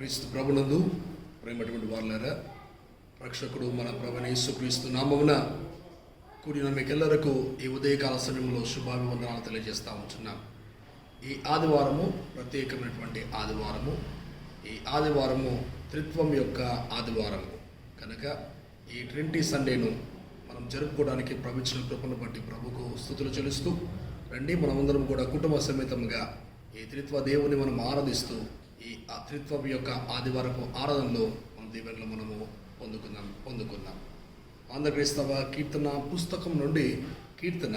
క్రీస్తు ప్రభునందు ప్రేమటువంటి వారులారా, రక్షకుడు మన ప్రభువైన యేసుక్రీస్తు నామమున కూడిన మీకెల్లరకు ఈ ఉదయకాల సమయంలో శుభాభివందనాలు తెలియజేస్తూ ఉంటున్నాం. ఈ ఆదివారము ప్రత్యేకమైనటువంటి ఆదివారము. ఈ ఆదివారము త్రిత్వం యొక్క ఆదివారము కనుక ఈ ట్రింటీ సండేను మనం జరుపుకోవడానికి ప్రభు ఇచ్చిన కృపను బట్టి ప్రభుకు స్తుతులు చెల్లిస్తూ రండి, మనమందరం కూడా కుటుంబ సమేతంగా ఈ త్రిత్వ దేవుని మనం ఆరాధిస్తూ ఈ త్రిత్వం యొక్క ఆదివారపు ఆరాధనలో మన దీవెనలు మనము పొందుకుందాం. ఆంధ్రక్రైస్తవ కీర్తన పుస్తకం నుండి కీర్తన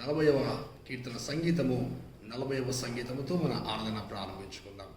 40వ కీర్తన సంగీతము 40వ సంగీతముతో మన ఆరాధన ప్రారంభించుకుందాం.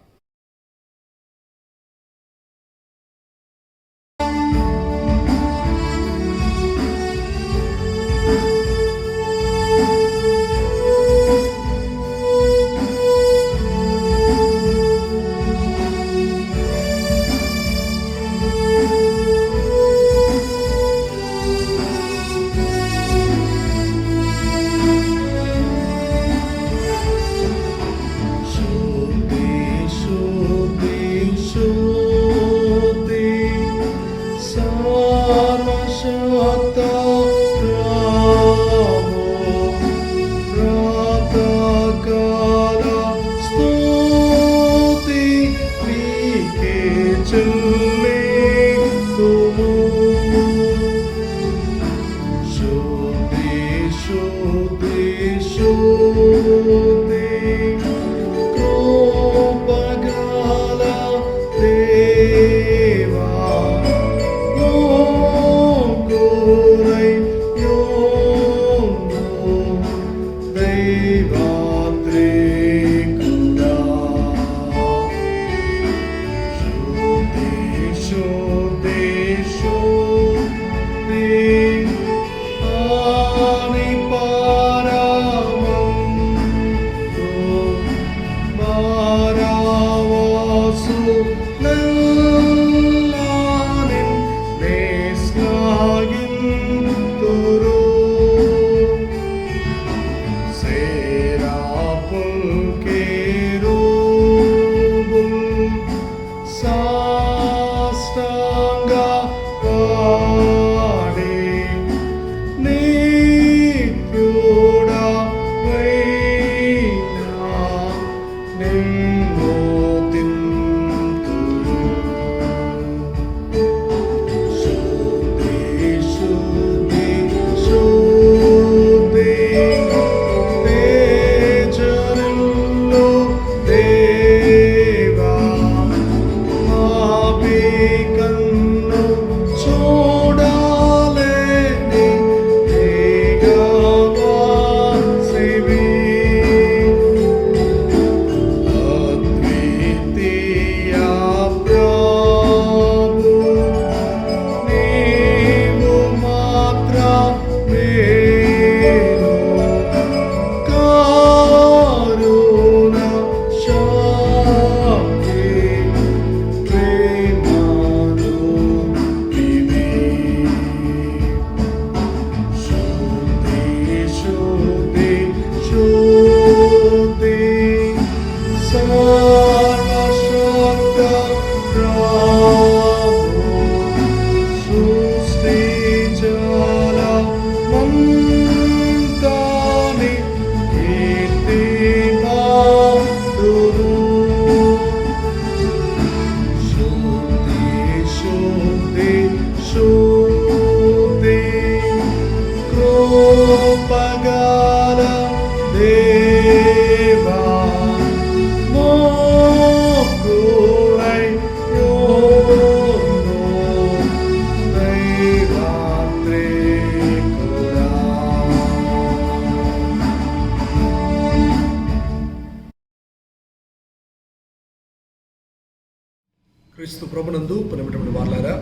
క్రీస్తు ప్రభునందు ప్రేమటువంటి వారులారా,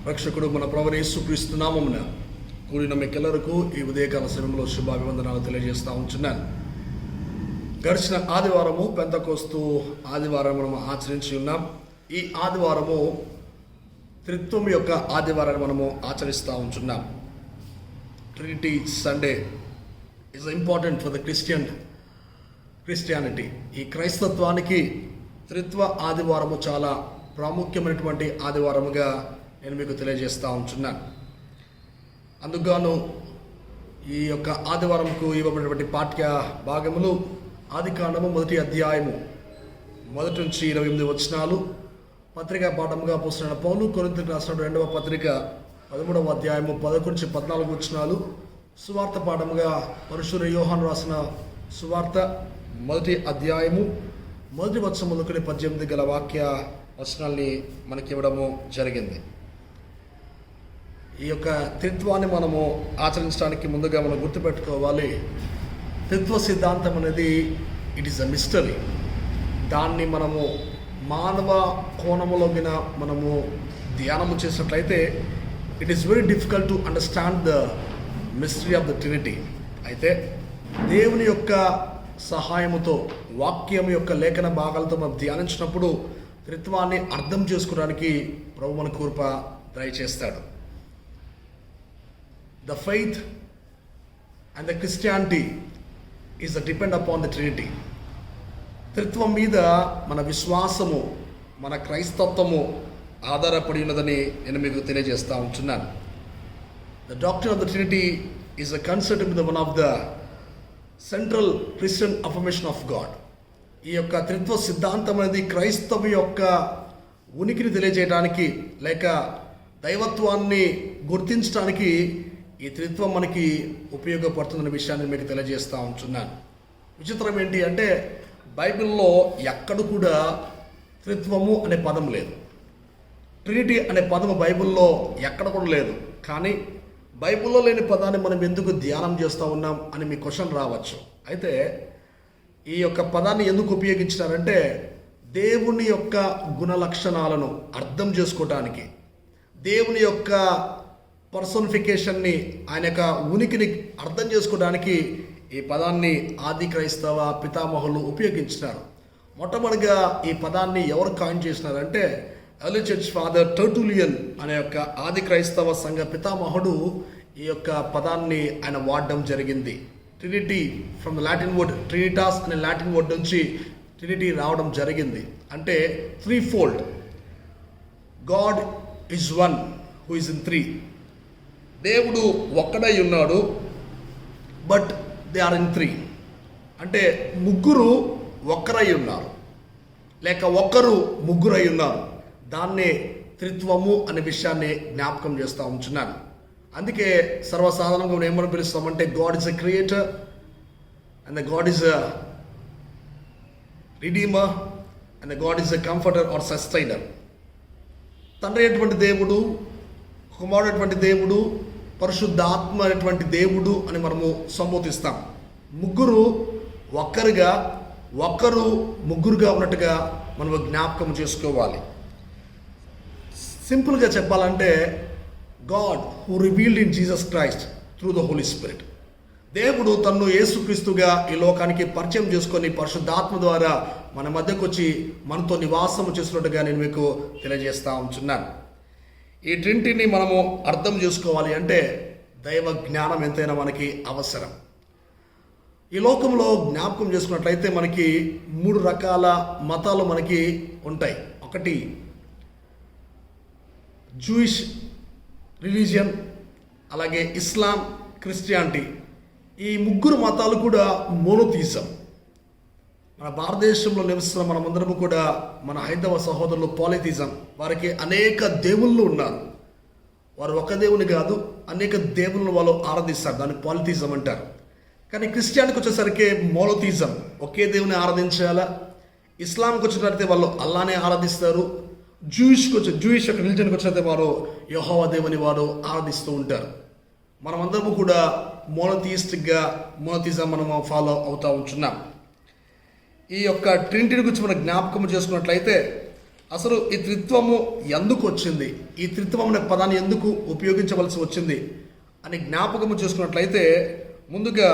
రక్షకుడు మన ప్రభువైన యేసుక్రీస్తు నామమున కూడిన మీకెల్లరకు ఈ ఉదయకాల సమయంలో శుభాభివందనాలు తెలియజేస్తూ ఉంటున్నాను. గడిచిన ఆదివారము పెంతెకోస్తు ఆదివారం మనం ఆచరించి ఉన్నాం. ఈ ఆదివారము త్రిత్వం యొక్క ఆదివారాన్ని మనము ఆచరిస్తూ ఉంటున్నాం. Trinity Sunday is important for the Christianity. ఈ క్రైస్తత్వానికి త్రిత్వ ఆదివారము చాలా ప్రాముఖ్యమైనటువంటి ఆదివారముగా నేను మీకు తెలియజేస్తూ ఉంటున్నాను. అందుకుగాను ఈ యొక్క ఆదివారంకు ఇవ్వబడినటువంటి పాఠ్య భాగములు ఆదికాండము 1వ అధ్యాయము 1 నుంచి 28 వచనాలు, పత్రికా పాఠముగా అపోస్తలుడైన పౌలు కొరింథీయులకు రాసిన 2వ పత్రిక 13వ అధ్యాయము 11 నుంచి 14 వచనాలు, సువార్త పాఠముగా పరిశుద్ధ యోహాను రాసిన సువార్త 1వ అధ్యాయము 1వ వచనం మొదలుకొని 18 గల వాక్య వచనాల్ని మనకి ఇవ్వడము జరిగింది. ఈ యొక్క త్రిత్వాన్ని మనము ఆచరించడానికి ముందుగా మనం గుర్తుపెట్టుకోవాలి. త్రిత్వ సిద్ధాంతం అనేది ఇట్ ఈస్ అ మిస్టరీ. దాన్ని మనము మానవ కోణములోగిన మనము ధ్యానము చేసినట్లయితే it is very difficult to understand the mystery of the Trinity. అయితే దేవుని యొక్క సహాయముతో, వాక్యం యొక్క లేఖన భాగాలతో మనం ధ్యానించినప్పుడు త్రిత్వాన్ని అర్థం చేసుకోవడానికి ప్రభు మన కృప దయచేస్తాడు. The faith and the Christianity is a depend upon the Trinity. త్రిత్వం మీద మన విశ్వాసము, మన క్రైస్తత్వము ఆధారపడి ఉన్నదని నేను మీకు తెలియజేస్తూ ఉంటున్నాను. The doctrine of the Trinity is a considered to be one of the central Christian affirmation of God. ఈ యొక్క త్రిత్వ సిద్ధాంతం అనేది క్రైస్తవ యొక్క ఉనికిని తెలియజేయడానికి లేక దైవత్వాన్ని గుర్తించడానికి ఈ త్రిత్వం మనకి ఉపయోగపడుతుందనే విషయాన్ని మీకు తెలియజేస్తూ ఉంటున్నాను. విచిత్రం ఏంటి అంటే బైబిల్లో ఎక్కడ కూడా త్రిత్వము అనే పదం లేదు. ట్రినిటీ అనే పదము బైబిల్లో ఎక్కడ కూడా లేదు. కానీ బైబిల్లో లేని పదాన్ని మనం ఎందుకు ధ్యానం చేస్తూ ఉన్నాం అని మీ క్వశ్చన్ రావచ్చు. అయితే ఈ యొక్క పదాన్ని ఎందుకు ఉపయోగించినారంటే దేవుని యొక్క గుణ లక్షణాలను అర్థం చేసుకోవటానికి, దేవుని యొక్క పర్సోనిఫికేషన్ని, ఆయన యొక్క ఉనికిని అర్థం చేసుకోవడానికి ఈ పదాన్ని ఆది క్రైస్తవ పితామహులు ఉపయోగించినారు. మొట్టమొదటిగా ఈ పదాన్ని ఎవరు కాయిన్ చేసినారంటే ఎర్లీ చర్చ్ ఫాదర్ టర్టులియన్ అనే యొక్క ఆది క్రైస్తవ సంఘ పితామహుడు ఈ యొక్క పదాన్ని ఆయన వాడడం జరిగింది. Trinity from the Latin word trinitas అనే లాటిన్ వర్డ్ నుంచి ట్రినిటీ రావడం జరిగింది. అంటే three fold. God is one who is in three. దేవుడు ఒక్కడై ఉన్నాడు, but they are in three. అంటే ముగ్గురు ఒక్కరై ఉన్నారు, లేక ఒక్కరు ముగ్గురై ఉన్నారు. దాన్నే త్రిత్వము అనే విషయాన్ని జ్ఞాపకం చేస్తూ ఉంటున్నాను. అందుకే సర్వసాధారణంగా మనం ఏమని పిలుస్తామంటే God is a creator and the God is a redeemer and the God is a comforter or sustainer. తండ్రి అయినటువంటి దేవుడు, కుమారుడైనటువంటి దేవుడు, పరిశుద్ధాత్మ అయినటువంటి దేవుడు అని మనము సంబోధిస్తాం. ముగ్గురు ఒక్కరుగా, ఒక్కరు ముగ్గురుగా ఉన్నట్టుగా మనము జ్ఞాపకం చేసుకోవాలి. సింపుల్గా చెప్పాలంటే God who revealed in Jesus Christ through the Holy Spirit. దేవుడు తన్ను యేసుక్రీస్తుగా ఈ లోకానికి పరిచయం చేసుకొని పరిశుద్ధాత్మ ద్వారా మన మధ్యకు వచ్చి మనతో నివాసము చేసినట్టుగా నేను మీకు తెలియజేస్తూ ఉంటున్నాను. ఈ ట్రినిటీని మనము అర్థం చేసుకోవాలి అంటే దైవ జ్ఞానం ఎంతైనా మనకి అవసరం. ఈ లోకంలో జ్ఞాపకం చేసుకున్నట్లయితే మనకి 3 రకాల మతాలు మనకి ఉంటాయి. ఒకటి జూయిష్ రిలీజియన్, అలాగే ఇస్లాం, క్రిస్టియానిటీ. ఈ 3 మతాలు కూడా మోనోథియిజం. మన భారతదేశంలో నివసిస్తున్న మనమందరము కూడా మన హైందవ సహోదరులు పాలిథిజం. వారికి అనేక దేవుళ్ళు ఉన్నారు. వారు ఒక దేవుని కాదు, అనేక దేవుళ్ళను వాళ్ళు ఆరాధిస్తారు. దాన్ని పాలిథిజం అంటారు. కానీ క్రిస్టియానికి వచ్చేసరికి మోనోథియిజం, ఒకే దేవుని ఆరాధించాలా. ఇస్లాంకి వచ్చినట్లయితే వాళ్ళు అల్లానే ఆరాధిస్తారు. జూయిష్ యొక్క రిలీజన్కి వచ్చినట్లయితే వారు యెహోవా దేవుని వారు ఆరాధిస్తూ ఉంటారు. మనమందరము కూడా మోనోథియిజం మనము ఫాలో అవుతూ ఉంటున్నాం. ఈ యొక్క ట్రినిటీ గురించి మనం జ్ఞాపకం చేసుకున్నట్లయితే అసలు ఈ త్రిత్వము ఎందుకు వచ్చింది, ఈ త్రిత్వం అనే పదాన్ని ఎందుకు ఉపయోగించవలసి వచ్చింది అని జ్ఞాపకము చేసుకున్నట్లయితే ముందుగా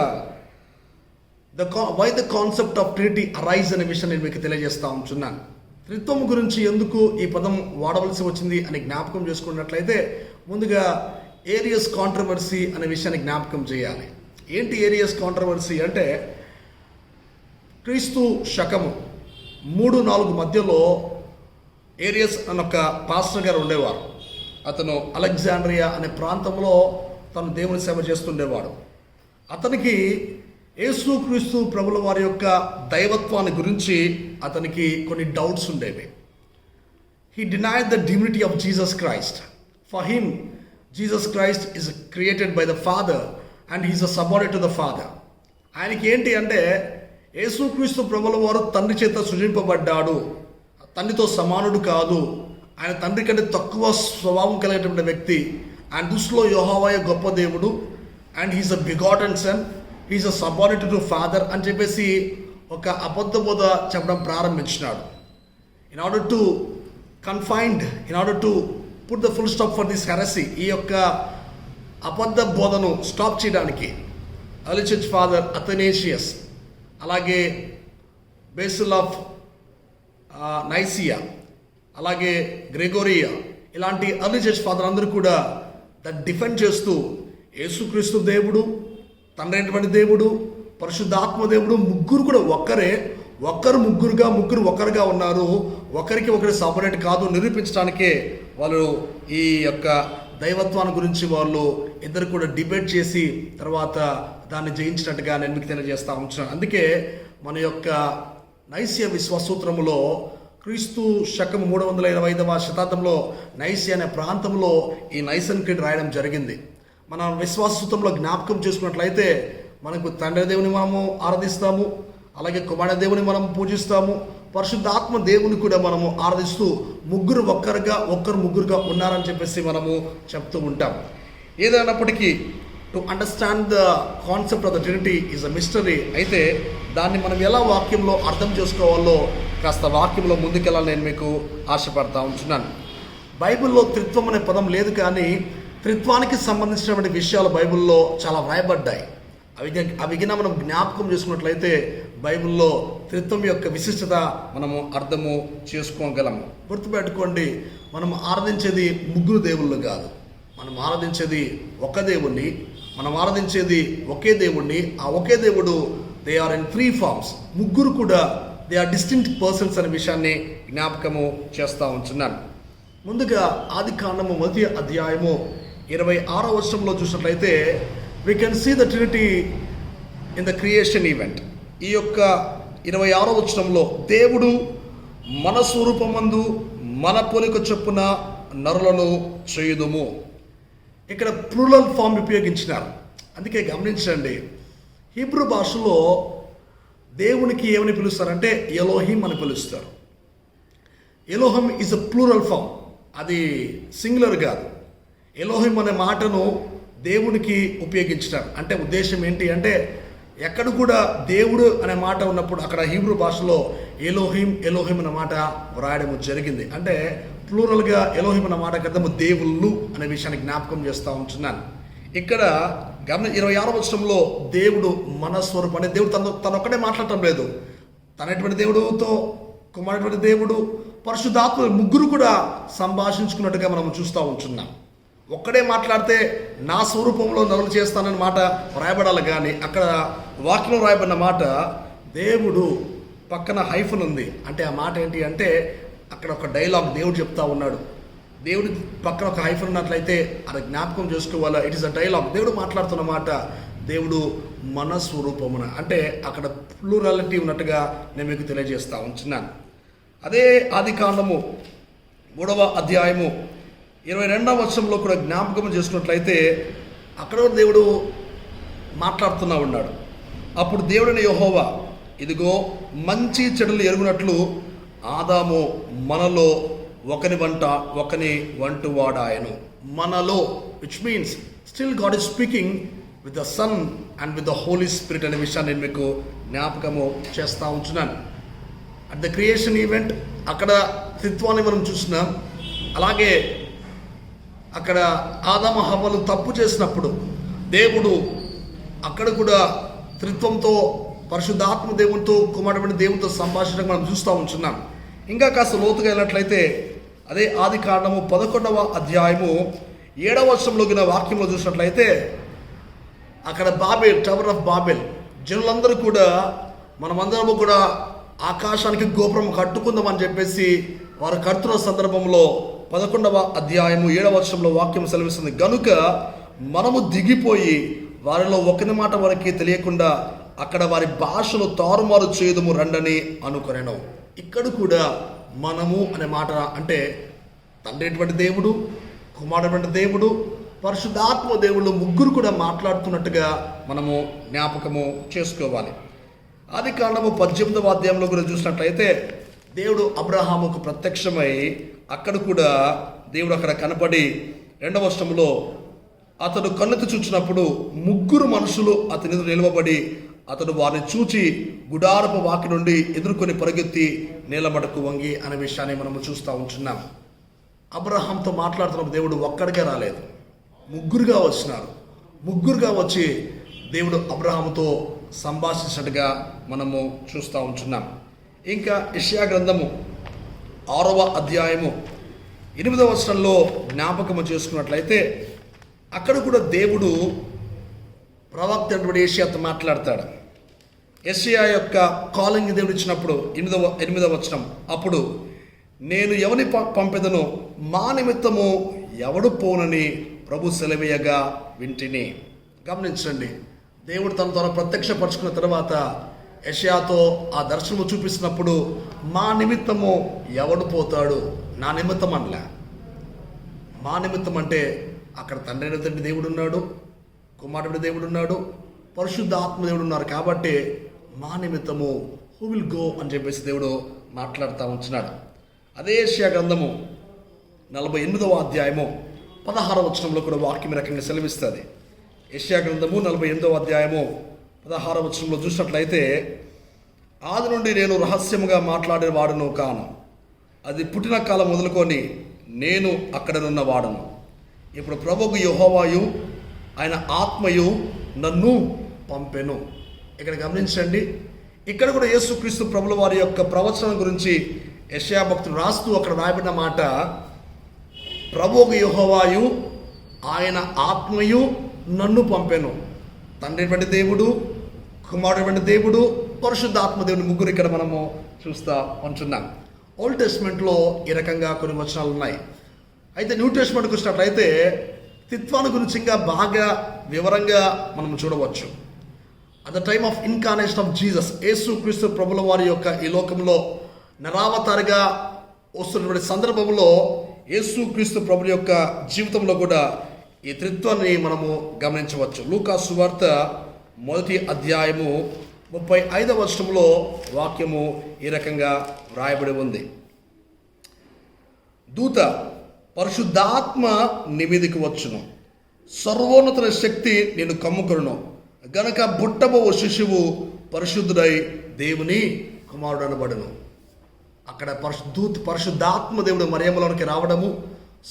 why the concept of Trinity arise అనే విషయం నేను మీకు తెలియజేస్తూ ఉంటున్నాను. త్రిత్వం గురించి ఎందుకు ఈ పదం వాడవలసి వచ్చింది అని జ్ఞాపకం చేసుకున్నట్లయితే ముందుగా ఏరియస్ కాంట్రవర్సీ అనే విషయాన్ని జ్ఞాపకం చేయాలి. ఏంటి ఏరియస్ కాంట్రవర్సీ అంటే క్రీస్తు శకము 3-4 మధ్యలో ఏరియస్ అనే ఒక పాస్టర్ గారు ఉండేవారు. అతను అలెగ్జాండ్రియా అనే ప్రాంతంలో తను దేవుని సేవ చేస్తుండేవాడు. అతనికి యేసుక్రీస్తు ప్రభుల వారి యొక్క దైవత్వాన్ని గురించి అతనికి కొన్ని డౌట్స్ ఉండేవి. He denied the divinity of Jesus Christ. For him, Jesus Christ is created by the Father and he is a subordinate to the Father. ఆయనకి ఏంటి అంటే యేసుక్రీస్తు ప్రభుల వారు తండ్రి చేత సృజింపబడ్డాడు, తండ్రితో సమానుడు కాదు, ఆయన తండ్రి కంటే తక్కువ స్వభావం కలిగినటువంటి వ్యక్తి, ఆయన దృష్టిలో యెహోవాయే గొప్ప దేవుడు, and he's a begotten son, he's a subordinate to father అని చెప్పేసి ఒక అబద్ధ బోధ చెప్పడం ప్రారంభించినాడు. In order to put the full stop for this heresy, ఈ యొక్క అబద్ధ బోధను స్టాప్ చేయడానికి ఎర్లీ చర్చ్ ఫాదర్ అథనేషియస్, అలాగే బేసిల్ ఆఫ్ నైసియా, అలాగే గ్రెగోరియా, ఇలాంటి ఎర్లీ చర్చ్ ఫాదర్ అందరూ కూడా దాన్ని డిఫెండ్ చేస్తూ యేసుక్రీస్తు దేవుడు, తండ్రి అయినటువంటి దేవుడు, పరిశుద్ధాత్మ దేవుడు ముగ్గురు కూడా ఒక్కరే, ముగ్గురు ఒక్కరుగా ఉన్నారు, ఒకరికి ఒకరి సపరేట్ కాదు నిరూపించడానికే వాళ్ళు ఈ యొక్క దైవత్వాన్ని గురించి వాళ్ళు ఇద్దరు కూడా డిబేట్ చేసి తర్వాత దాన్ని జయించినట్టుగా నేను మీకు తెలియజేస్తా ఉంటున్నాను. అందుకే మన యొక్క నైసియా విశ్వాసూత్రములో క్రీస్తు శకం 325వ శతాబ్దంలో నైసియా అనే ప్రాంతంలో ఈ నైసన్ క్రీడ్ రాయడం జరిగింది. మన విశ్వాసూత్రంలో జ్ఞాపకం చేసుకున్నట్లయితే మనకు తండ్రి దేవుని మనము ఆరాధిస్తాము, అలాగే కుమార దేవుని మనం పూజిస్తాము, పరిశుద్ధాత్మ దేవుని కూడా మనము ఆరాధిస్తూ ముగ్గురు ముగ్గురుగా ఉన్నారని చెప్పేసి మనము చెప్తూ ఉంటాం. ఏదైనప్పటికీ to understand the concept of the Trinity is a mystery. అయితే దాన్ని మనం ఎలా వాక్యంలో అర్థం చేసుకోవాలో కాస్త వాక్యంలో ముందుకెళ్ళాలని నేను మీకు ఆశపడతా ఉంటున్నాను. బైబిల్లో త్రిత్వం అనే పదం లేదు, కానీ త్రిత్వానికి సంబంధించినటువంటి విషయాలు బైబిల్లో చాలా వ్రాయబడ్డాయి. అవిగిన మనం జ్ఞాపకం చేసుకున్నట్లయితే బైబిల్లో త్రిత్వం యొక్క విశిష్టత మనము అర్థము చేసుకోగలము. గుర్తుపెట్టుకోండి, మనం ఆరాధించేది ముగ్గురు దేవుళ్ళు కాదు, మనం ఆరాధించేది ఒక దేవుణ్ణి, మనం ఆరాధించేది ఒకే దేవుణ్ణి. ఆ ఒకే దేవుడు దే ఆర్ ఇన్ 3 ఫార్మ్స్, ముగ్గురు కూడా దే ఆర్ డిస్టింక్ట్ పర్సన్స్ అనే విషయాన్ని జ్ఞాపకము చేస్తూ ఉంటున్నాను. ముందుగా ఆదికాండము 1వ అధ్యాయము 26వ వచనంలో చూసినట్లయితే we can see the Trinity in the creation event. ఈ యొక్క 26వ వచనంలో దేవుడు మన స్వరూపమందు మన పోలిక చొప్పున నరులను చేయుదుము. ఇక్కడ ప్లూరల్ ఫామ్ ఉపయోగించినారు. అందుకే గమనించండి, హీబ్రూ భాషలో దేవునికి ఏమని పిలుస్తారంటే ఎలోహిం అని పిలుస్తారు. Elohim is a plural form, అది సింగులర్ కాదు. ఎలోహిం అనే మాటను దేవునికి ఉపయోగించారు. అంటే ఉద్దేశం ఏంటి అంటే ఎక్కడ కూడా దేవుడు అనే మాట ఉన్నప్పుడు అక్కడ హీబ్రూ భాషలో ఎలోహిం అనే మాట వ్రాయడం జరిగింది. అంటే ప్లూరల్గా ఎలోహిం అనే మాట అర్థము దేవుళ్ళు అనే విషయాన్ని జ్ఞాపకం చేస్తూ ఉంటున్నాను. ఇక్కడ 26వ వచనంలో దేవుడు మన స్వరూపం అనే దేవుడు తను ఒక్కడే మాట్లాడటం లేదు, తనటువంటి దేవుడుతో కుమారుడు దేవుడు పరిశుద్ధాత్మ ముగ్గురు కూడా సంభాషించుకున్నట్టుగా మనం చూస్తూ ఉంటున్నాం. ఒక్కడే మాట్లాడితే నా స్వరూపంలో నరులు చేస్తానని మాట రాయబడాలి, కానీ అక్కడ వాక్యంలో రాయబడిన మాట దేవుడు పక్కన హైఫన్ ఉంది. అంటే ఆ మాట ఏంటి అంటే అక్కడ ఒక డైలాగ్ దేవుడు చెప్తా ఉన్నాడు. దేవుడి పక్కన ఒక హైఫన్ ఉన్నట్లయితే అది జ్ఞాపకం చేసుకోవాలా, ఇట్ ఈస్ అ డైలాగ్. దేవుడు మాట్లాడుతున్న మాట దేవుడు మన స్వరూపమున, అంటే అక్కడ ప్లూరాలిటీ ఉన్నట్టుగా నేను మీకు తెలియజేస్తా ఉంటున్నాను. అదే ఆదికాండము 3వ అధ్యాయము 22వ వచనంలో కూడా జ్ఞాపకం చేసుకున్నట్లయితే అక్కడ దేవుడు మాట్లాడుతూ ఉన్నాడు. అప్పుడు దేవుడైన యెహోవా, ఇదిగో మంచి చెడులు ఎరుగునట్లు ఆదాము మనలో ఒకని వంటువాడాయను. మనలో, which means still God is speaking with the Son and with the Holy Spirit అనే విషయాన్ని నేను మీకు జ్ఞాపకము చేస్తూ ఉంటున్నాను. అట్ ద క్రియేషన్ ఈవెంట్ అక్కడ త్రిత్వాన్ని మనం చూసినాం. అలాగే అక్కడ ఆదాము హవ్వలు తప్పు చేసినప్పుడు దేవుడు అక్కడ కూడా త్రిత్వంతో పరిశుద్ధాత్మ దేవునితో కుమారుడైన దేవునితో సంభాషణ మనం చూస్తూ ఉంటున్నాం. ఇంకా కాస్త లోతుగా వెళ్ళినట్లయితే అదే ఆదికాండము 11వ అధ్యాయము 7వ వచనంలో వాక్యంలో చూసినట్లయితే అక్కడ బాబెల్, టవర్ ఆఫ్ బాబెల్, జనులందరూ కూడా మనమందరము కూడా ఆకాశానికి గోపురం కట్టుకుందామని చెప్పేసి వారు కడుతున్న సందర్భంలో 11వ అధ్యాయము 7వ వచనంలో వాక్యం సెలవిస్తుంది, గనుక మనము దిగిపోయి వారిలో ఒకని మాట వరకే తెలియకుండా అక్కడ వారి భాషలు తారుమారు చేయదుము రండని అనుకొనెను. ఇక్కడ కూడా మనము అనే మాట అంటే తండ్రి అటువంటి దేవుడు, కుమారుడు దేవుడు, పరిశుద్ధాత్మ దేవుడు ముగ్గురు కూడా మాట్లాడుతున్నట్టుగా మనము జ్ఞాపకము చేసుకోవాలి. ఆది కాండము 18వ అధ్యాయంలో కూడా చూసినట్లయితే దేవుడు అబ్రహాముకు ప్రత్యక్షమై అక్కడ కూడా దేవుడు అక్కడ కనపడి 2వ వచనంలో అతడు కన్నుకు చూచినప్పుడు ముగ్గురు మనుషులు అతని ఎదురు నిలవబడి అతడు వారిని చూచి గుడారపు వాకి నుండి ఎదుర్కొని పరిగెత్తి నేలమడకు వంగి అనే విషయాన్ని మనము చూస్తూ ఉంటున్నాం. అబ్రహాంతో మాట్లాడుతున్న దేవుడు ఒక్కడికే రాలేదు, ముగ్గురుగా వచ్చినారు. ముగ్గురుగా వచ్చి దేవుడు అబ్రహాముతో సంభాషించినట్టుగా మనము చూస్తూ ఉంటున్నాం. ఇంకా యెషయా గ్రంథము 6వ అధ్యాయము 8వ వచనంలో జ్ఞాపకము చేసుకున్నట్లయితే అక్కడ కూడా దేవుడు ప్రవక్త యెషయాతో మాట్లాడతాడు. యెషయా యొక్క కాలింగ్ దేవుడు ఇచ్చినప్పుడు 8వ వచనం, అప్పుడు నేను ఎవని పంపెదను, మా నిమిత్తము ఎవడు పోనని ప్రభు సెలవేయగా వింటిని. గమనించండి, దేవుడు తన ద్వారా ప్రత్యక్షపరుచుకున్న తర్వాత యెషయాతో ఆ దర్శనము చూపిస్తున్నప్పుడు మా నిమిత్తము ఎవడు పోతాడు, నా నిమిత్తం అనలే. మా నిమిత్తం అంటే అక్కడ తండ్రి అయిన దేవుడు ఉన్నాడు, కుమారుడు దేవుడు ఉన్నాడు, పరిశుద్ధ ఆత్మ దేవుడు ఉన్నారు. కాబట్టి మా నిమిత్తము హూ విల్ గో అని చెప్పేసి దేవుడు మాట్లాడుతూ ఉంటున్నాడు. అదే యెషయా గ్రంథము 48వ అధ్యాయము 16వ వచనంలో కూడా వాక్యం రకంగా సెలవిస్తుంది. యెషయా గ్రంథము 48వ అధ్యాయము 16వ వచనంలో చూసినట్లయితే, ఆది నుండి నేను రహస్యముగా మాట్లాడే వాడును కాను, అది పుట్టిన కాలం మొదలుకొని నేను అక్కడనున్న వాడును. ఇప్పుడు ప్రభువు యెహోవాయు ఆయన ఆత్మయు నన్ను పంపెను. ఇక్కడ గమనించండి, ఇక్కడ కూడా యేసుక్రీస్తు ప్రభుల వారి యొక్క ప్రవచనం గురించి యెషయా భక్తుడు రాస్తూ అక్కడ రాయబడిన మాట, ప్రభువు యెహోవాయు ఆయన ఆత్మయు నన్ను పంపెను. తండ్రి వంటి దేవుడు, కుమారుడు వంటి దేవుడు, పరిశుద్ధ ఆత్మదేవుని ముగ్గురు ఇక్కడ మనము చూస్తూ ఉంటున్నాం. ఓల్డ్ టెస్ట్మెంట్లో ఈ రకంగా కొన్ని వచనాలు ఉన్నాయి. అయితే న్యూ టెస్ట్మెంట్కి వచ్చినట్లయితే త్రిత్వాన్ని గురించి ఇంకా బాగా వివరంగా మనం చూడవచ్చు. At the time of incarnation of Jesus, యేసుక్రీస్తు ప్రభుల వారి యొక్క ఈ లోకంలో నరావతారిగా వస్తున్నటువంటి సందర్భంలో యేసుక్రీస్తు ప్రభుల యొక్క జీవితంలో కూడా ఈ త్రిత్వాన్ని మనము గమనించవచ్చు. లూకా సువార్త 1వ అధ్యాయము 35వ వచనంలో వాక్యము ఈ రకంగా వ్రాయబడి ఉంది, దూత పరిశుద్ధాత్మ నీ మీదికి వచ్చును, సర్వోన్నత శక్తి నేను కమ్ముకొనును, గనక పుట్టబో శిశువు పరిశుద్ధుడై దేవుని కుమారుడు అనబడును. అక్కడ పరిశుద్ధాత్మ దేవుడు మరియమ్మలోనికి రావడము,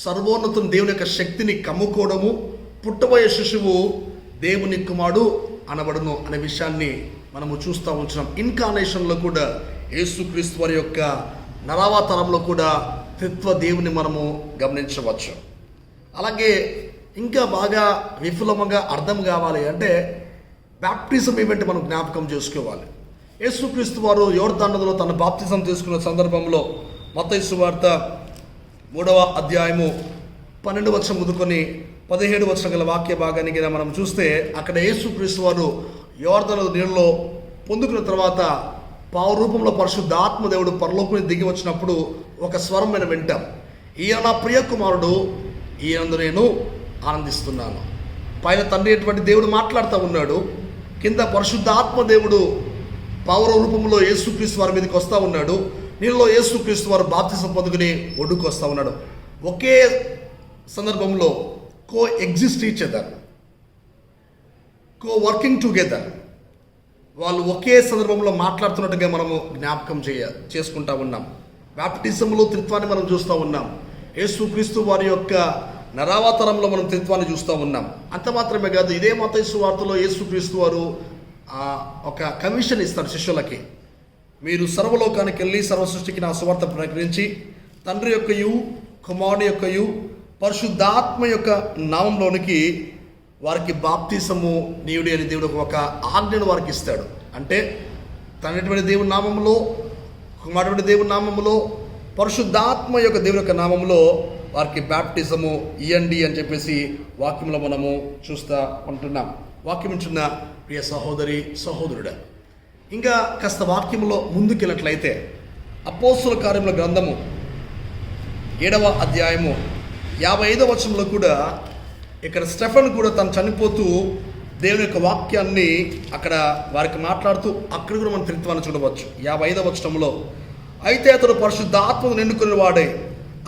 సర్వోన్నతుని దేవుని యొక్క శక్తిని కమ్ముకోవడము, పుట్టబోయే శిశువు దేవుని కుమారుడు అనబడును అనే విషయాన్ని మనము చూస్తూ ఉంటున్నాం. ఇన్కార్నేషన్లో కూడా యేసుక్రీస్తు వారి యొక్క నరావతారంలో కూడా త్రిత్వ దేవుని మనము గమనించవచ్చు. అలాగే ఇంకా బాగా విఫలముగా అర్థం కావాలి అంటే బాప్టిజం ఈవెంట్ మనం జ్ఞాపకం చేసుకోవాలి. యేసుక్రీస్తు వారు యోర్దాను నదిలో తన బాప్తిజం తీసుకున్న సందర్భంలో మత్తయి సువార్త 3వ అధ్యాయము 12వ వచనం ముదుకొని 17వ వచనం గల వాక్య భాగానికి మనం చూస్తే అక్కడ యేసుక్రీస్తు వారు యోర్దాను నీళ్ళలో పొందుకున్న తర్వాత పావు రూపంలో పరిశుద్ధాత్మ దేవుడు పరలోకం దిగి వచ్చినప్పుడు ఒక స్వరం మీద వింటాం, ఈయన నా ప్రియ కుమారుడు, ఈయనందు నేను ఆనందిస్తున్నాను. పైన తండ్రి అటువంటి దేవుడు మాట్లాడుతూ ఉన్నాడు, కింద పరిశుద్ధాత్మ దేవుడు పౌర రూపంలో యేసుక్రీస్తు వారి మీదకి వస్తూ ఉన్నాడు, నీళ్ళలో యేసుక్రీస్తు వారు బాప్తిసం పొందుకుని ఒడ్డుకు వస్తూ ఉన్నాడు. ఒకే సందర్భంలో co exist each other, co working together, వాళ్ళు ఒకే సందర్భంలో మాట్లాడుతున్నట్టుగా మనము జ్ఞాపకం చేసుకుంటా ఉన్నాం. బాప్టిజంలో త్రిత్వాన్ని మనం చూస్తూ ఉన్నాం. యేసుక్రీస్తు వారి యొక్క నరావతారంలో మనం త్రిత్వాన్ని చూస్తూ ఉన్నాం. అంత మాత్రమే కాదు, ఇదే మత్తయి సువార్తలో యేసుక్రీస్తు వారు ఒక కమిషన్ ఇస్తారు శిష్యులకి, మీరు సర్వలోకానికి వెళ్ళి సర్వ సృష్టికి నా సువార్త ప్రకటించి తండ్రి యొక్కయు కుమారుని యొక్కయు పరిశుద్ధాత్మ యొక్క నామంలోనికి వారికి బాప్తిసము నీయుడి అని దేవుడు ఒక ఆజ్ఞను వారికి ఇస్తాడు. అంటే తండ్రి దేవుని నామంలో కుమారుడి దేవుని నామములో, పరిశుద్ధాత్మ యొక్క దేవుని యొక్క నామములో వారికి బ్యాప్టిజము ఇయ్యండి అని చెప్పేసి వాక్యంలో మనము చూస్తూ ఉంటున్నాం. వాక్యం ఇచ్చిన ప్రియ సహోదరి సహోదరుడా, ఇంకా కాస్త వాక్యంలో ముందుకెళ్ళినట్లయితే అపోస్తుల కార్యముల గ్రంథము 7వ అధ్యాయము 55వ వచనంలో కూడా ఇక్కడ స్టెఫెన్ కూడా తను చనిపోతూ దేవుని యొక్క వాక్యాన్ని అక్కడ వారికి మాట్లాడుతూ అక్కడ కూడా మనం త్రిత్వాన్ని చూడవచ్చు. 55వ వచనంలో, అయితే అతడు పరిశుద్ధాత్మను నిండుకుని వాడే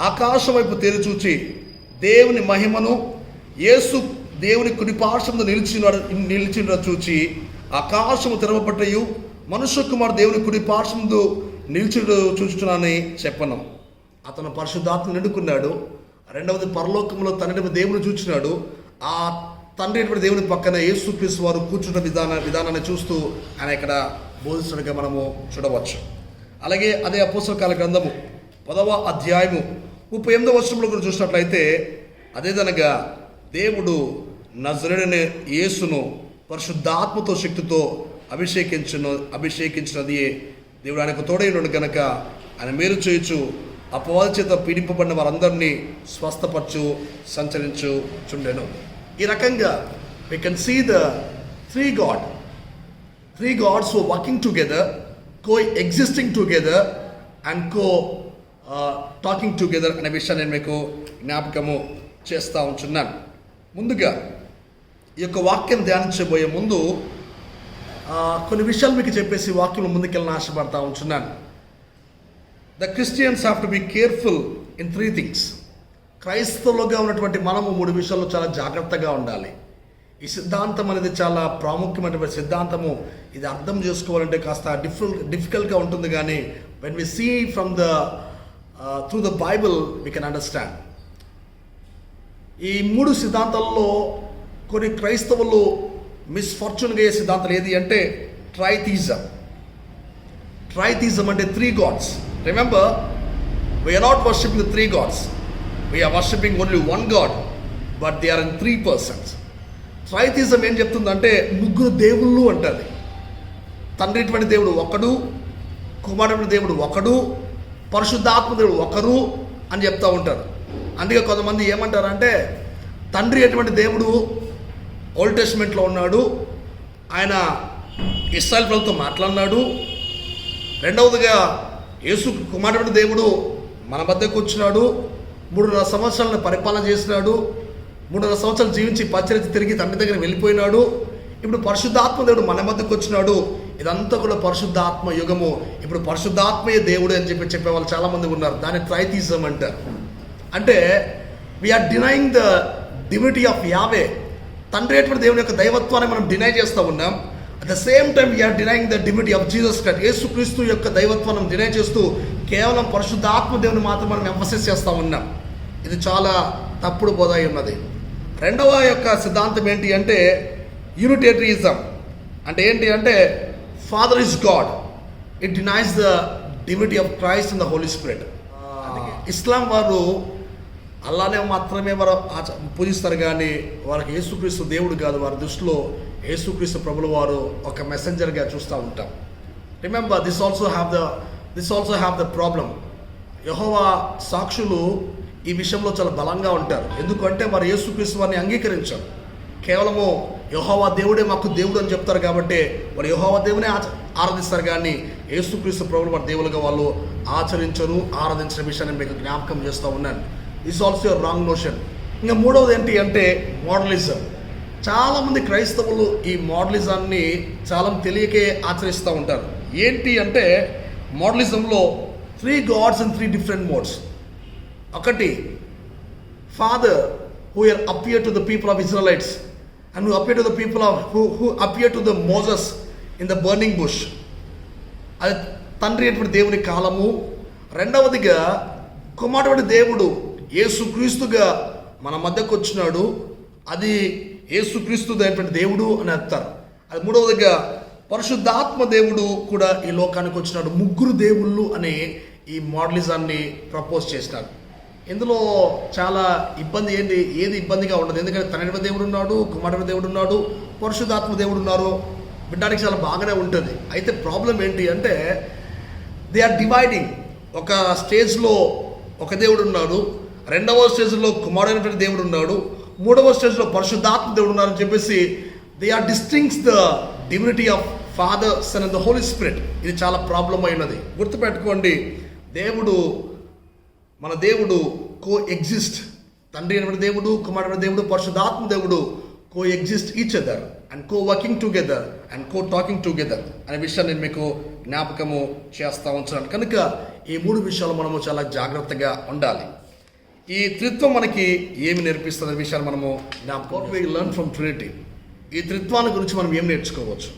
ఆకాశం వైపు తేరిచూచి దేవుని మహిమను, యేసు దేవుని కుడిపార్శ్వమున నిలిచిన చూచి ఆకాశము తెరవబట్టయు మనుష్య కుమారుడు దేవుని కుడిపార్శ్వమున నిలిచి చూచుచున్నానని చెప్పను. అతను పరిశుద్ధాత్మ నిండుకున్నాడు. రెండవది, పరలోకంలో తండ్రి దేవుని చూచినాడు. ఆ తండ్రి దేవుని పక్కన యేసుక్రీస్తు వారు కూర్చున్న విధానాన్ని చూస్తూ ఆయన ఇక్కడ బోధిస్తున్నట్టుగా మనము చూడవచ్చు. అలాగే అదే అపోస్తల కార్యాల గ్రంథము 10వ అధ్యాయము 38వ వచనంలో కూడా చూసినట్లయితే, అదేదనగా దేవుడు నజరేయుడైన యేసును పరిశుద్ధాత్మతో శక్తితో అభిషేకించినది దేవుడు ఆయనకు తోడైనడు గనక ఆయన మేలు చేయొచ్చు, అపవాది చేత పీడింపబడిన వారందరినీ స్వస్థపరచు సంచరించుచుండెను. ఈ రకంగా we can see the three gods who are working together, co-existing together and talking together అనే విషయాన్ని నేను మీకు జ్ఞాపకము చేస్తూ ఉంటున్నాను. ముందుగా ఈ యొక్క వాక్యం ధ్యానించబోయే ముందు కొన్ని విషయాలు మీకు చెప్పేసి వాక్యం ముందుకెళ్ళని ఆశపడతా ఉంటున్నాను. The Christians have to be careful in 3 things. క్రైస్తవులుగా ఉన్నటువంటి మనము 3 విషయాల్లో చాలా జాగ్రత్తగా ఉండాలి. ఈ సిద్ధాంతం అనేది చాలా ప్రాముఖ్యమైనటువంటి సిద్ధాంతము. ఇది అర్థం చేసుకోవాలంటే కాస్త డిఫికల్ట్గా ఉంటుంది, కానీ when we see from through the Bible we can understand. ఈ 3 సిద్ధాంతాల్లో కొన్ని క్రైస్తవులు మిస్ఫార్చ్యూన్గా అయ్యే సిద్ధాంతాలు ఏది అంటే ట్రైథీజం అంటే 3 gods. Remember, we are not worshipping the 3 gods. We are worshipping only one God, but they are in 3 persons. ట్రైథీజం ఏం చెప్తుందంటే 3 దేవుళ్ళు అంటుంది. తండ్రి అటువంటి దేవుడు ఒకడు, కుమారుడు దేవుడు ఒకడు, పరిశుద్ధాత్మ దేవుడు ఒకరు అని చెప్తూ ఉంటారు. అందుకే కొంతమంది ఏమంటారంటే తండ్రి అటువంటి దేవుడు ఓల్డ్ టెస్ట్మెంట్లో ఉన్నాడు, ఆయన ఇశ్రాయేలు ప్రజలతో మాట్లాడినాడు. రెండవదిగా యేసు కుమారుడు దేవుడు మన మధ్యకు వచ్చినాడు, 3.5 సంవత్సరాలను పరిపాలన చేసినాడు, 3.5 సంవత్సరాలు జీవించి పచ్చరిచి తిరిగి తండ్రి దగ్గర వెళ్ళిపోయినాడు. ఇప్పుడు పరిశుద్ధాత్మ దేవుడు మన మధ్యకు వచ్చినాడు. ఇదంతా కూడా పరిశుద్ధాత్మ యుగము. ఇప్పుడు పరిశుద్ధాత్మయే దేవుడు అని చెప్పే వాళ్ళు చాలామంది ఉన్నారు. దాన్ని ట్రైథీజం అంటారు. అంటే we are denying the divinity of Yahweh. తండ్రి అటువంటి దేవుని యొక్క దైవత్వాన్ని మనం డినై చేస్తూ ఉన్నాం. At the same time we are denying the divinity of Jesus Christ. యేసుక్రీస్తు యొక్క దైవత్వాన్ని డినై చేస్తూ కేవలం పరిశుద్ధాత్మ దేవుని మాత్రం మనం ఎంఫసిస్ చేస్తూ ఉన్నాం. ఇది చాలా తప్పుడు బోధ అయి ఉన్నది. రెండవ యొక్క సిద్ధాంతం ఏంటి అంటే యూనిటేరియనిజం. అంటే ఏంటి అంటే father is God. It denies the divinity of Christ and the Holy Spirit. Islam వారు అల్లానే మాత్రమే వారు పూజిస్తారు, కానీ వారికి యేసుక్రీస్తు దేవుడు కాదు. వారి దృష్టిలో యేసుక్రీస్తు ప్రభుల వారు ఒక మెసెంజర్గా చూస్తూ ఉంటాం. Remember this also have the problem. Jehovah సాక్షులు ఈ విషయంలో చాలా బలంగా ఉంటారు. ఎందుకంటే వారు యేసుక్రీస్తు వారిని అంగీకరించారు. కేవలము యెహోవా దేవుడే మాకు దేవుడు అని చెప్తారు కాబట్టి వారు యెహోవా దేవునే ఆరాధిస్తారు, కానీ యేసుక్రీస్తు ప్రభులు వారి దేవులుగా వాళ్ళు ఆరాధించిన విషయాన్ని మీకు జ్ఞాపకం చేస్తూ ఉన్నాను. This also wrong notion. ఇంకా మూడవది ఏంటి అంటే మోడలిజం. చాలామంది క్రైస్తవులు ఈ మోడలిజాన్ని చాలా తెలియకే ఆచరిస్తూ ఉంటారు. ఏంటి అంటే మోడలిజంలో 3 gods and 3 different modes. ఒకటి father who appeared to the people of Israelites and who appeared to the people of who appeared to the Moses in the burning bush. అది తండ్రి అటువంటి దేవుని కాలము. రెండవదిగా కుమారుడు దేవుడు యేసుక్రీస్తుగా మన మధ్యకు వచ్చినాడు, అది యేసుక్రీస్తు అయినటువంటి దేవుడు అని అంటారు. అది మూడవదిగా పరిశుద్ధాత్మ దేవుడు కూడా ఈ లోకానికి వచ్చినాడు. 3 దేవుళ్ళు అనే ఈ మోడలిజాన్ని ప్రపోజ్ చేసినారు. ఇందులో చాలా ఏది ఇబ్బందిగా ఉండదు. ఎందుకంటే తండ్రి దేవుడు ఉన్నాడు, కుమారుడు దేవుడు ఉన్నాడు, పరిశుద్ధాత్మ దేవుడు ఉన్నారు, వినడానికి చాలా బాగానే ఉంటుంది. అయితే ప్రాబ్లం ఏంటి అంటే దే ఆర్ డివైడింగ్. ఒక స్టేజ్లో ఒక దేవుడు ఉన్నాడు, రెండవ స్టేజ్లో కుమారుడైనటువంటి దేవుడు ఉన్నాడు, మూడవ స్టేజ్లో పరిశుద్ధాత్మ దేవుడు ఉన్నారని చెప్పేసి they are distinct the divinity of father, son and the Holy Spirit. ఇది చాలా ప్రాబ్లం అయినది. గుర్తుపెట్టుకోండి, మన దేవుడు కో ఎగ్జిస్ట్. తండ్రి అయిన దేవుడు, కుమారుడైన దేవుడు, పరిశుద్ధాత్మ దేవుడు co exist each other and co working together and co talking together అనే విషయాన్ని నేను మీకు జ్ఞాపకము చేస్తూ ఉంటున్నాను. కనుక ఈ మూడు విషయాలు మనము చాలా జాగ్రత్తగా ఉండాలి. ఈ త్రిత్వం మనకి ఏమి నేర్పిస్తుంది విషయాలు మనము జ్ఞాపకం. We learn from Trinity. ఈ త్రిత్వాన్ని గురించి మనం ఏం నేర్చుకోవచ్చు?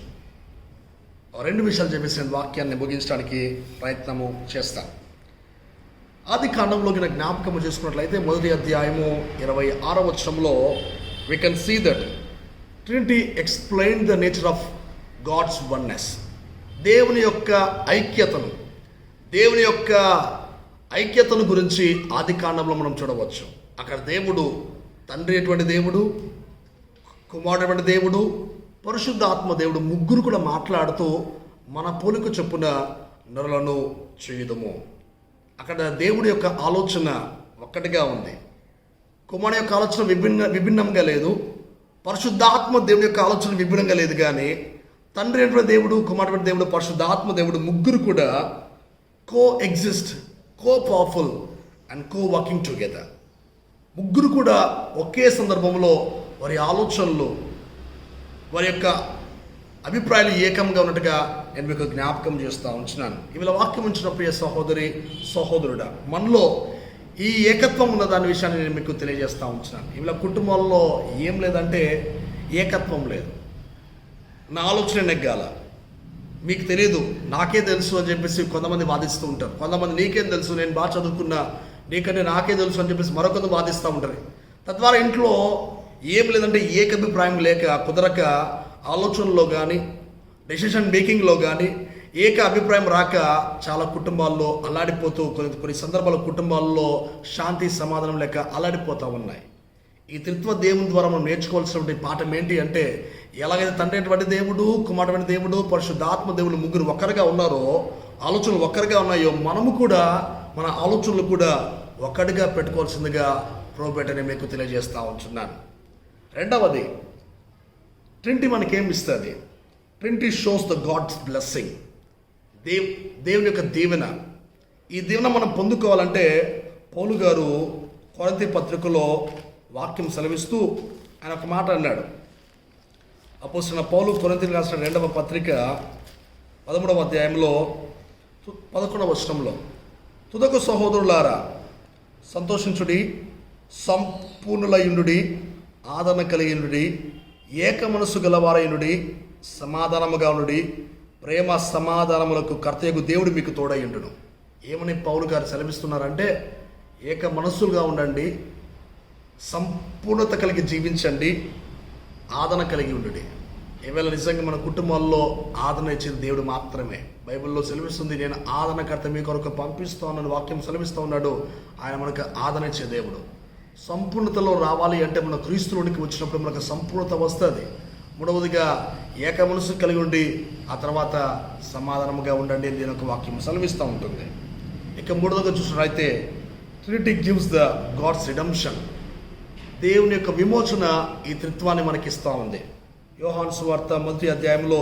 రెండు విషయాలు చెప్పేసి నేను వాక్యాన్ని ముగించడానికి ప్రయత్నము చేస్తాను. ఆది కాండంలోకి నా జ్ఞాపకము చేసుకున్నట్లయితే మొదటి అధ్యాయము 26వ వచనంలో we can see that Trinity explained the nature of God's oneness. దేవుని యొక్క ఐక్యతను గురించి ఆది కాండంలో మనం చూడవచ్చు. అక్కడ దేవుడు తండ్రి అటువంటి దేవుడు, కుమారుడు దేవుడు, పరిశుద్ధాత్మ దేవుడు ముగ్గురు కూడా మాట్లాడుతూ మన పోలిక చొప్పున నరులను చేయుదుము. అక్కడ దేవుడి యొక్క ఆలోచన ఒక్కటిగా ఉంది. కుమారుడు యొక్క ఆలోచన విభిన్నంగా లేదు, పరిశుద్ధాత్మ దేవుడి యొక్క ఆలోచన విభిన్నంగా లేదు. కానీ తండ్రి అయినటువంటి దేవుడు, కుమారుడు దేవుడు, పరిశుద్ధాత్మ దేవుడు ముగ్గురు కూడా co exist, co powerful and co working together. ముగ్గురు కూడా ఒకే సందర్భంలో వారి ఆలోచనలు, వారి యొక్క అభిప్రాయాలు ఏకంగా ఉన్నట్టుగా నేను మీకు జ్ఞాపకం చేస్తూ ఉంటున్నాను. ఇవాళ వాక్యం ఉంచిన ప్రియ సహోదరి సహోదరుడా, మనలో ఈ ఏకత్వం ఉన్న దాని విషయాన్ని నేను మీకు తెలియజేస్తూ ఉంటున్నాను. ఇవాళ కుటుంబాల్లో ఏం లేదంటే ఏకత్వం లేదు. నా ఆలోచన నెగ్గాల, మీకు తెలియదు, నాకే తెలుసు అని చెప్పేసి కొంతమంది వాదిస్తూ ఉంటారు. కొంతమంది నీకేం తెలుసు, నేను బాగా చదువుకున్నా, నీకంటే నాకే తెలుసు అని చెప్పేసి మరొకరు వాదిస్తూ ఉంటారు. తద్వారా ఇంట్లో ఏం లేదంటే ఏకాభిప్రాయం లేక, కుదరక, ఆలోచనలో కానీ డెసిషన్ మేకింగ్లో కానీ ఏక అభిప్రాయం రాక చాలా కుటుంబాల్లో అల్లాడిపోతూ, కొన్ని సందర్భాల్లో కుటుంబాల్లో శాంతి సమాధానం లేక అల్లాడిపోతూ ఉన్నాయి. ఈ త్రిత్వ దేవుని ద్వారా మనం నేర్చుకోవాల్సినటువంటి పాఠం ఏంటి అంటే, ఎలాగైతే తండ్రి అయినటువంటి దేవుడు, కుమారుడైన దేవుడు, పరిశుద్ధాత్మ దేవుడు ముగ్గురు ఒక్కరుగా ఉన్నారో, ఆలోచనలు ఒక్కరుగా ఉన్నాయో, మనము కూడా మన ఆలోచనలు కూడా ఒక్కడిగా పెట్టుకోవాల్సిందిగా ప్రోబేటని మీకు తెలియజేస్తూ ఉంటున్నాను. రెండవది, ట్రినిటీ మనకేం ఇస్తుంది? Trinity shows the God's blessing. దేవుని యొక్క దీవెన. ఈ దీవెన మనం పొందుకోవాలంటే పౌలు గారు కొరింథీ పత్రికలో వాక్యం సెలవిస్తూ ఆయన ఒక మాట అన్నాడు. అపోస్తలుడైన పౌలు కొరింథీయులకు రాసిన 2వ పత్రిక 13వ అధ్యాయంలో 11వ వచనంలో, తుదకు సహోదరులారా సంతోషించుడి, సంపూర్ణులయుండుడి, ఆదరణ కలిగినుడి, ఏక మనసు గలవారయునుడి, సమాధానముగా ఉండుడి, ప్రేమ సమాధానములకు కర్తయగు దేవుడు మీకు తోడయుండును. ఏమని పౌలు గారు సెలవిస్తున్నారంటే, ఏక మనస్సులుగా ఉండండి, సంపూర్ణత కలిగి జీవించండి, ఆదరణ కలిగి ఉండుడి. ఈవేళ నిజంగా మన కుటుంబాల్లో ఆదరణ ఇచ్చేది దేవుడు మాత్రమే. బైబిల్లో సెలవిస్తుంది, నేను ఆదరణకర్త మీ కొరకు పంపిస్తానని వాక్యం సెలవిస్తూ ఉన్నాడు. ఆయన మనకు ఆదరణ ఇచ్చే దేవుడు. సంపూర్ణతలో రావాలి అంటే మన క్రీస్తులోనికి వచ్చినప్పుడు మనకు సంపూర్ణత వస్తుంది. మూడవదిగా ఏక మనసు కలిగి ఉండి ఆ తర్వాత సమాధానముగా ఉండండి అని దీని ఒక వాక్యం సెలవిస్తూ ఉంటుంది. ఇక మూడవదిగా చూసినట్లయితే Trinity gives the God's redemption. దేవుని యొక్క విమోచన ఈ త్రిత్వాన్ని మనకి ఇస్తూ ఉంది. యోహాను సువార్త 1వ అధ్యాయంలో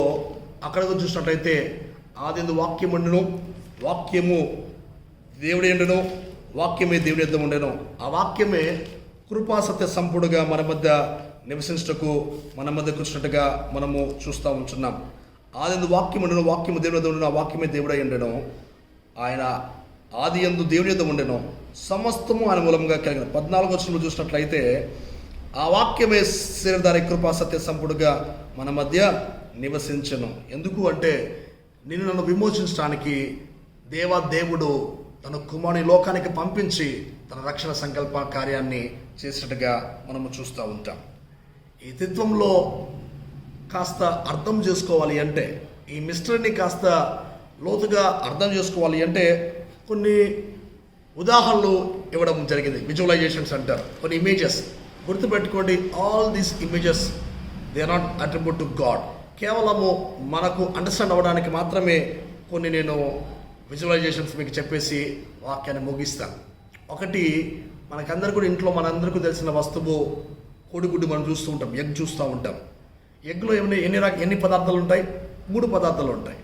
అక్కడికి చూసినట్లయితే, ఆదియందు వాక్యం ఉండెను, వాక్యము దేవుడి ఉండెను, వాక్యమే దేవుని యొద్ద ఉండెను. ఆ వాక్యమే కృపాసత్య సంపూర్ణగా మన మధ్య నివసించటకు, మన మధ్య కూర్చున్నట్టుగా మనము చూస్తూ ఉంటున్నాం. ఆదియందు వాక్యం ఉండెను, వాక్యము దేవుని యొద్ద ఉండెను, ఆ వాక్యమే దేవుడై ఉండెను. ఆయన ఆదియందు దేవుని యొద్ద ఉండెను, సమస్తము ఆయన మూలంగా కలిగిన. 14వ వచనంలో చూసినట్లయితే, ఆ వాక్యమే శరీరధారి కృపా సత్య సంపూర్ణగా మన మధ్య నివసించను. ఎందుకు అంటే, నన్ను విమోచించడానికి దేవుడు తన కుమారుని లోకానికి పంపించి తన రక్షణ సంకల్ప కార్యాన్ని చేసినట్టుగా మనము చూస్తూ ఉంటాం. ఈ త్రిత్వంలో కాస్త అర్థం చేసుకోవాలి అంటే, ఈ మిస్టరీని కాస్త లోతుగా అర్థం చేసుకోవాలి అంటే కొన్ని ఉదాహరణలు ఇవ్వడం జరిగింది. విజువలైజేషన్స్ అంటారు, కొన్ని ఇమేజెస్. గుర్తుపెట్టుకోండి, all these images they are not attribute to God. కేవలము మనకు అండర్స్టాండ్ అవ్వడానికి మాత్రమే కొన్ని నేను విజువలైజేషన్స్ మీకు చెప్పేసి వాక్యాన్ని ముగిస్తాను. ఒకటి, మనకందరూ కూడా ఇంట్లో మనందరికీ తెలిసిన వస్తువు కోడిగుడ్డు మనం చూస్తూ ఉంటాం, ఎగ్ చూస్తూ ఉంటాం. ఎగ్లో ఎన్ని పదార్థాలు ఉంటాయి? 3 పదార్థాలు ఉంటాయి.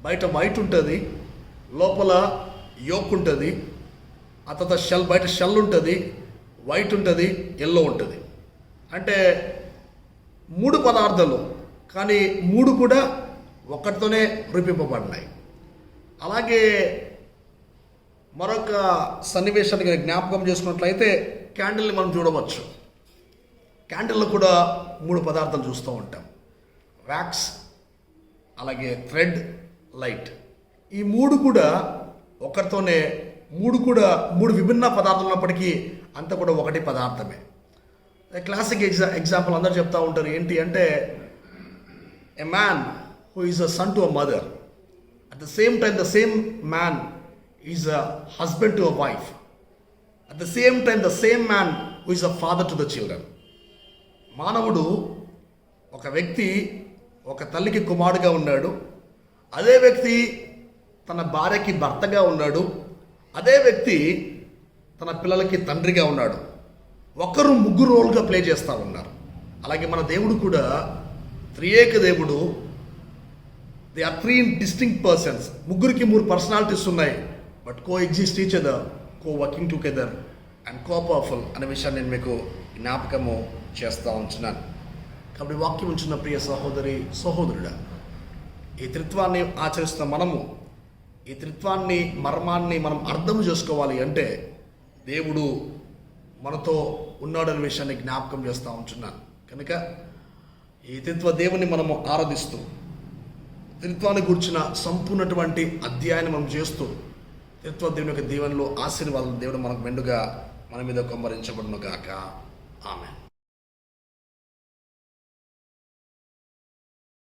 బయట వైట్ ఉంటుంది, లోపల యోక్ ఉంటుంది, ఆ తర్వాత బయట షెల్ ఉంటుంది, వైట్ ఉంటుంది, ఎల్లో ఉంటుంది. అంటే 3 పదార్థాలు, కానీ 3 కూడా ఒకటితోనే రూపింపబడినాయి. అలాగే మరొక సన్నివేశాన్ని జ్ఞాపకం చేసుకున్నట్లయితే క్యాండిల్ని మనం చూడవచ్చు. క్యాండిల్లో కూడా 3 పదార్థాలు చూస్తూ ఉంటాం, వ్యాక్స్, అలాగే థ్రెడ్, లైట్. ఈ 3 కూడా ఒకరితోనే 3 విభిన్న పదార్థాలు ఉన్నప్పటికీ అంతా కూడా ఒకటి పదార్థమే. క్లాసిక్ ఎగ్జాంపుల్ అందరూ చెప్తూ ఉంటారు. ఏంటి అంటే, a man who is a son to a mother, at the same time the same man is a husband to a wife, at the same time the same man who is a father to the children. మానవుడు, ఒక వ్యక్తి ఒక తల్లికి కుమారుడుగా ఉన్నాడు, అదే వ్యక్తి తన భార్యకి భర్తగా ఉన్నాడు, అదే వ్యక్తి తన పిల్లలకి తండ్రిగా ఉన్నాడు. ఒకరు 3 రోల్గా ప్లే చేస్తూ ఉన్నారు. అలాగే మన దేవుడు కూడా త్రియేక దేవుడు. They are 3 distinct persons. 3 personalities ఉన్నాయి, but co exist each other, co working together and co powerful అనే విషయాన్ని నేను మీకు జ్ఞాపకము చేస్తూ ఉంటున్నాను. కాబట్టి వాక్యం ఉంచిన ప్రియ సహోదరి సహోదరుడా, ఈ త్రిత్వాన్ని ఆచరిస్తున్న మనము, ఈ త్రిత్వాన్ని మర్మాన్ని మనం అర్థం చేసుకోవాలి అంటే దేవుడు మనతో ఉన్నాడనే విషయాన్ని జ్ఞాపకం చేస్తూ ఉంటున్నాను. కనుక ఈ త్రిత్వ దేవుని మనము ఆరాధిస్తూ, త్రిత్వాన్ని గురించిన సంపూర్ణటువంటి అధ్యాయాన్ని మనం చేస్తూ, త్రిత్వ దేవుని యొక్క దీవెనలో ఆశీర్వాదాలు దేవుడు మనకు మెండుగా మన మీద కుమ్మరించబడును గాక. ఆమేన్.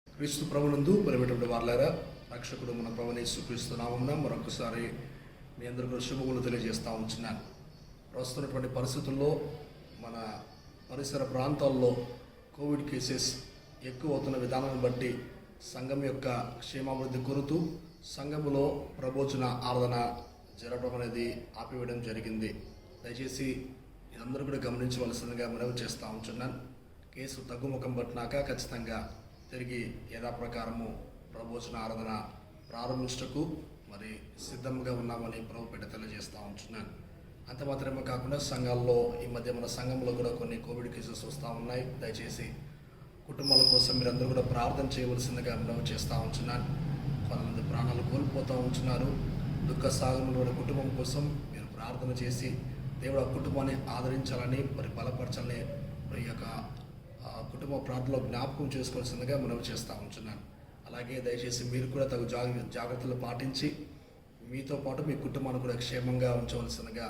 క్రీస్తు ప్రభునందు ప్రియమైనటువంటి వారలారా, రక్షకుడు మన ప్రభువైన యేసుక్రీస్తు నామమున మరొకసారి మీ అందరికీ శుభములు తెలియజేస్తూ ఉంటున్నాను. ప్రస్తుతమైనటువంటి పరిస్థితుల్లో మన పరిసర ప్రాంతాల్లో కోవిడ్ కేసెస్ ఎక్కువ అవుతున్న విధానాన్ని బట్టి సంఘం యొక్క క్షేమాభివృద్ధి కోరుతూ సంఘములో ప్రబోచన ఆరాధన జరగడం అనేది ఆపివేయడం జరిగింది. దయచేసి అందరూ కూడా గమనించవలసిందిగా మనవి చేస్తూ ఉంటున్నాను. కేసు తగ్గుముఖం పట్టినాక ఖచ్చితంగా తిరిగి యథాప్రకారము ప్రబోచన ఆరాధన ప్రారంభించటకు మరి సిద్ధంగా ఉన్నామని ప్రభుపేట తెలియజేస్తూ ఉంటున్నాను. అంత మాత్రమే కాకుండా సంఘాల్లో ఈ మధ్య మన సంఘంలో కూడా కొన్ని కోవిడ్ కేసెస్ వస్తూ ఉన్నాయి. దయచేసి కుటుంబాల కోసం మీరందరూ కూడా ప్రార్థన చేయవలసిందిగా మనం చేస్తూ ఉంటున్నాను. కొంతమంది ప్రాణాలు కోల్పోతూ ఉంటున్నారు. దుఃఖ సాగరంలో కుటుంబం కోసం మీరు ప్రార్థన చేసి దేవుడు ఆ కుటుంబాన్ని ఆదరించాలని మరి బలపరచాలని మరి యొక్క కుటుంబ ప్రార్థనలో జ్ఞాపకం చేసుకోవాల్సిందిగా మనం చేస్తూ ఉంటున్నాను. అలాగే దయచేసి మీరు కూడా తగు జాగ్రత్తలు పాటించి మీతో పాటు మీ కుటుంబాన్ని కూడా క్షేమంగా ఉంచవలసిందిగా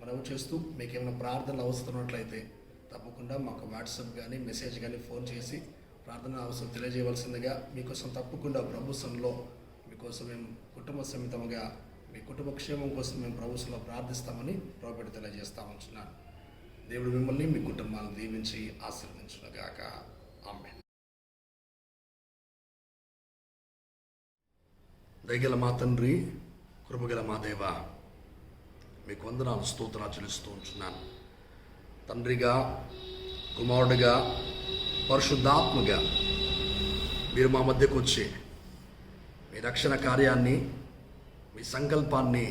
మనం చేస్తూ, మీకు ఏమైనా ప్రార్థనలు అవసరమైనట్లయితే తప్పకుండా మాకు వాట్సాప్ కానీ మెసేజ్ కానీ ఫోన్ చేసి ప్రార్థన అవసరం తెలియజేయవలసిందిగా, మీకోసం తప్పకుండా ప్రభుత్వంలో మీకోసం మేము కుటుంబ సమేతంగా మీ కుటుంబ క్షేమం కోసం మేము ప్రభుత్వంలో ప్రార్థిస్తామని ప్రభుపేట తెలియజేస్తూ ఉంటున్నాను. దేవుడు మిమ్మల్ని మీ కుటుంబాలను దీవించి ఆశీర్వదించునుగాక. ఆమేన్. దయగల మా తండ్రి, కృపగల మా దేవ, మీకు వందనాలు స్తోత్రాలు చెల్లిస్తూ ఉంటున్నాను. తండ్రిగా, కుమారుడిగా, పరిశుద్ధాత్మగా మీరు మా మధ్యకు వచ్చి మీ రక్షణ కార్యాన్ని, మీ సంకల్పాన్ని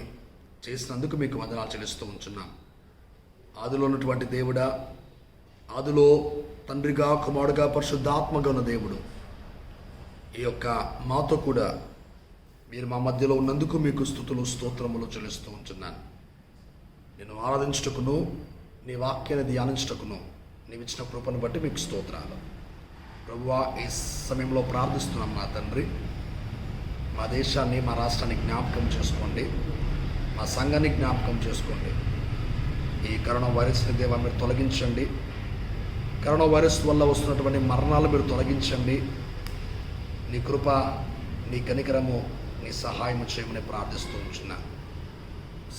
చేసినందుకు మీకు వందనాలు చెల్లిస్తూ ఉంటున్నాం. ఆదిలో ఉన్నటువంటి దేవుడా, ఆదిలో తండ్రిగా, కుమారుడుగా, పరిశుద్ధాత్మగా ఉన్న దేవుడు, ఈ యొక్క మాతో కూడా మీరు మా మధ్యలో ఉన్నందుకు మీకు స్తుతులు స్తోత్రములు చెల్లిస్తూ ఉంటున్నాను. నేను ఆరాధించుటకును, నీ వాక్యాన్ని ధ్యానించుటకును నీవిచ్చిన కృపను బట్టి మీకు స్తోత్రాలు. ప్రభువా, ఈ సమయంలో ప్రార్థిస్తున్నాం నా తండ్రి, మా దేశాన్ని, మా రాష్ట్రాన్ని జ్ఞాపకం చేసుకోండి, మా సంఘాన్ని జ్ఞాపకం చేసుకోండి. ఈ కరోనా వైరస్ని దేవా మీరు తొలగించండి. కరోనా వైరస్ వల్ల వస్తున్నటువంటి మరణాలు మీరు తొలగించండి. నీ కృప, నీ కనికరము, నీ సహాయము చేయమని ప్రార్థిస్తూ ఉంటున్నాను.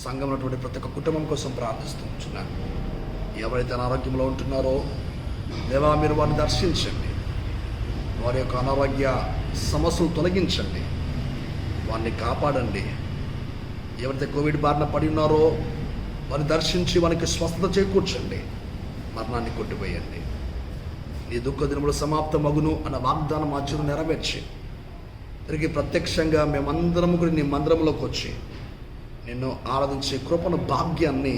సంఘం ఉన్నటువంటి ప్రతి ఒక్క కుటుంబం కోసం ప్రార్థిస్తూ ఉంటున్నాను. ఎవరైతే అనారోగ్యంలో ఉంటున్నారో దేవా మీరు వారిని దర్శించండి, వారి యొక్క అనారోగ్య సమస్యలు తొలగించండి, వారిని కాపాడండి. ఎవరైతే కోవిడ్ బారిన పడి ఉన్నారో వారిని దర్శించి వారికి స్వస్థత చేకూర్చండి, మరణాన్ని కొట్టిపోయండి. నీ దుఃఖ దినములు సమాప్తమగును అన్న వాగ్దానం మా జీవితం నెరవేర్చి తిరిగి ప్రత్యక్షంగా మేమందరము కూడా నీ మందిరంలోకి వచ్చి నిన్ను ఆరాధించే కృపను, భాగ్యాన్ని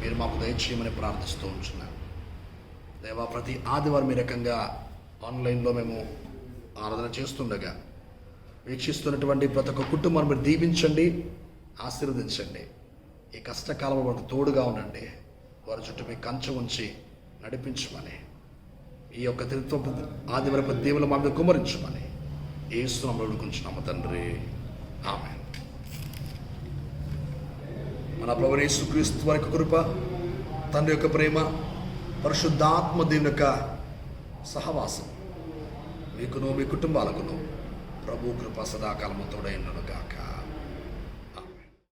మీరు మాకు దయచేయమని ప్రార్థిస్తూ ఉంటున్నాను. దేవా, ప్రతి ఆదివారం ఈ రకంగా ఆన్లైన్లో మేము ఆరాధన చేస్తుండగా వీక్షిస్తున్నటువంటి ప్రతి ఒక్క కుటుంబాన్ని మీరు దీవించండి, ఆశీర్వదించండి. ఈ కష్టకాలంలో మనకు తోడుగా ఉండండి. వారి చుట్టూ మీ కంచె ఉంచి నడిపించమని, ఈ యొక్క త్రిత్వపు ఆదివారపు దేవులు మా మీద కుమ్మరించమని యేసు నామములో వేడుకుంటున్నాము తండ్రి, ఆమేన్. మన ప్రభువైన యేసుక్రీస్తు వారి యొక్క కృప, తండ్రి యొక్క ప్రేమ, పరిశుద్ధాత్మ దేవుని యొక్క సహవాసం మీకును మీ కుటుంబాలకును ప్రభు కృప సదాకాలము తోడై ఉండును గాక.